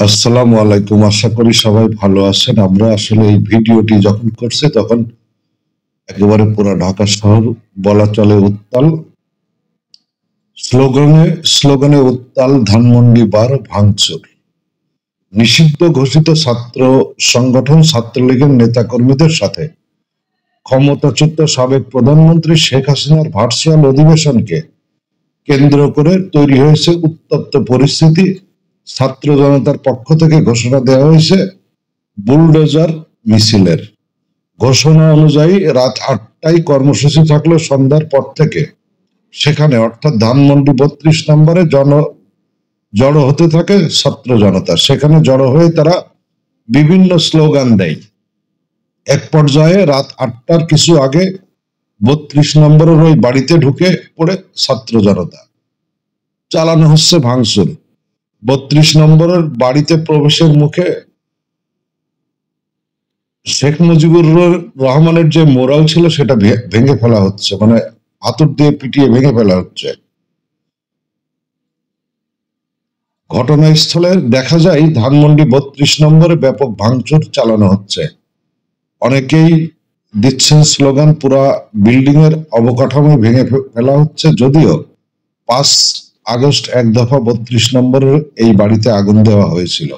আসসালামু আলাইকুম। আশা করি সবাই ভালো আছেন। আমরা আসলে এই ভিডিওটি যখন করছি তখন একেবারে পুরো ঢাকা শহর বলা চলে উত্তাল। স্লোগানে স্লোগানে উত্তাল, ধানমন্ডি বার ভাঙচুর। নিষিদ্ধ ঘোষিত ছাত্র সংগঠন ছাত্রলীগের নেতাকর্মীদের সাথে ক্ষমতাচ্যুত সাবেক প্রধানমন্ত্রী শেখ হাসিনার ভার্চুয়াল অধিবেশনকে কেন্দ্র করে তৈরি হয়েছে উত্তপ্ত পরিস্থিতি। ছাত্র জনতার পক্ষ থেকে ঘোষণা দেওয়া হয়েছে বুলডোজার মিছিলের। ঘোষণা অনুযায়ী রাত ৮টায় কর্মসূচি থাকলেও সন্ধ্যার পর থেকে সেখানে অর্থাৎ ধানমন্ডি ৩২ নম্বরে জড়ো হতে থাকে ছাত্র জনতা। সেখানে জড়ো হয়ে তারা বিভিন্ন স্লোগান দেয়। এক পর্যায়ে রাত ৮টার কিছু আগে ৩২ নম্বরের ওই বাড়িতে ঢুকে পড়ে ছাত্র জনতা। চালানো হচ্ছে ভাঙচুর। ৩২ নম্বরের বাড়িতে প্রবেশের মুখে শেখ মুজিবুর রহমানের যে মোরাল ছিল সেটা ভেঙে ফেলা হচ্ছে, মানে হাতুড় দিয়ে পিটিয়ে ভেঙে ফেলা হচ্ছে। ঘটনাস্থলে দেখা যায় ধানমন্ডি ৩২ নম্বরে ব্যাপক ভাঙচুর চালানো হচ্ছে। অনেকেই দিচ্ছেন স্লোগান, পুরা বিল্ডিং এর অবকাঠামো ভেঙে ফেলা হচ্ছে। যদিও ৫ আগস্ট এক দফা ৩২ নম্বরের এই বাড়িতে আগুন দেওয়া হয়েছিল।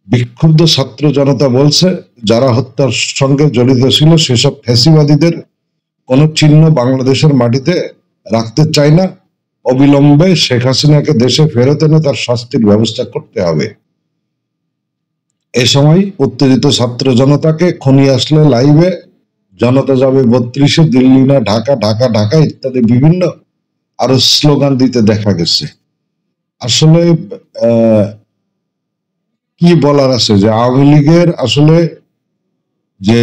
বিক্ষুব্ধ ছাত্র জনতা বলছে, যারা হত্যার সঙ্গে জড়িত ছিল সেসব ফ্যাসিবাদীদের কোনো চিহ্ন বাংলাদেশের মাটিতে রাখতে চায় না। অবিলম্বে শেখ হাসিনাকে দেশে ফেরত এনে তার শাস্তির ব্যবস্থা করতে হবে। এ সময় উত্তেজিত ছাত্র জনতাকে খনি আসলে লাইভে জনতা যাবে ৩২-এ, দিল্লি না ঢাকা, ঢাকা ঢাকা ইত্যাদি বিভিন্ন আরো স্লোগান দিতে দেখা গেছে। আসলে কি বলার আছে যে আওয়ামী লীগের আসলে যে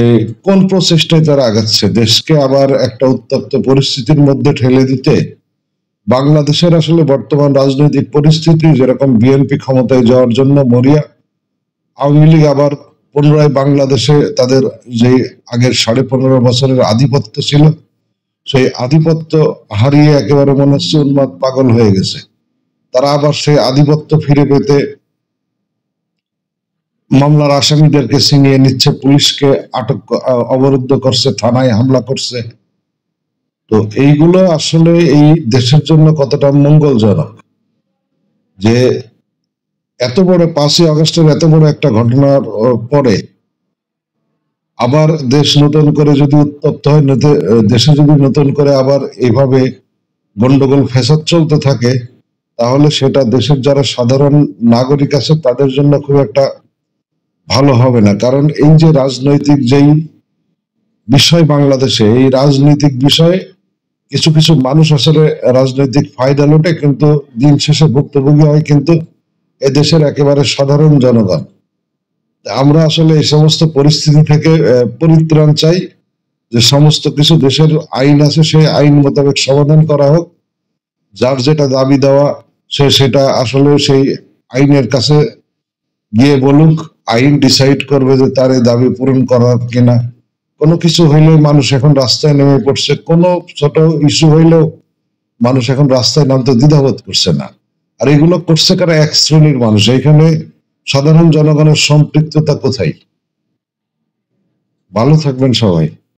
কোন প্রচেষ্টায় তারা আগাচ্ছে দেশকে আবার একটা উত্তপ্ত পরিস্থিতির মধ্যে ঠেলে দিতে। বাংলাদেশের আসলে বর্তমান রাজনৈতিক পরিস্থিতি যেরকম, বিএনপি ক্ষমতায় যাওয়ার জন্য মরিয়া, আওয়ামী লীগ আবার পুনরায় বাংলাদেশে তাদের যে আগের ১৫.৫ বছরের আধিপত্য ছিল সেই আধিপত্য হারিয়ে একেবারে মনে হচ্ছে উন্মাদ পাগল হয়ে গেছে। তারা আবার সেই আধিপত্য ফিরে পেতে মামলার আসামিদেরকে ছিনিয়ে নিচ্ছে, পুলিশকে আটক অবরুদ্ধ করছে, থানায় হামলা করছে। তো এইগুলো আসলে এই দেশের জন্য কতটা মঙ্গলজনক যে এত বড় ৫ই আগস্টের এত বড় একটা ঘটনার পরে আবার দেশ নতুন করে যদি উত্তপ্ত হয়, দেশে যদি নতুন করে আবার এইভাবে গন্ডগোল ফ্যাসাদ চলতে থাকে, তাহলে সেটা দেশের যারা সাধারণ নাগরিক আছে তাদের জন্য খুব একটা ভালো হবে না। কারণ এই যে রাজনৈতিক যেই বিষয় বাংলাদেশে, এই রাজনৈতিক বিষয়ে কিছু কিছু মানুষ আসলে রাজনৈতিক ফায়দা লোটে, কিন্তু দিন শেষে ভুক্তভোগী হয় কিন্তু এদেশের একেবারে সাধারণ জনগণ। আমরা আসলে এই সমস্ত পরিস্থিতি থেকে পরিত্রাণ চাই, যে সমস্ত কিছু দেশের আইন আছে সেই আইন মোতাবেক সমাধান করা হোক। যার যেটা দাবি দেওয়া সেটা আসলে সেই আইনের কাছে গিয়ে বলুক, আইন ডিসাইড করবে যে তার এই দাবি পূরণ করার কিনা। কোনো কিছু হইলে মানুষ এখন রাস্তায় নেমে পড়ছে, কোনো ছোট ইস্যু হইলেও মানুষ এখন রাস্তায় নামতে দ্বিধাবোধ করছে না। আর এগুলো করছে কারা? এক শ্রেণীর মানুষ। এখানে সাধারণ জনগণের সম্পৃক্ততা কোথায়? ভালো থাকবেন সবাই।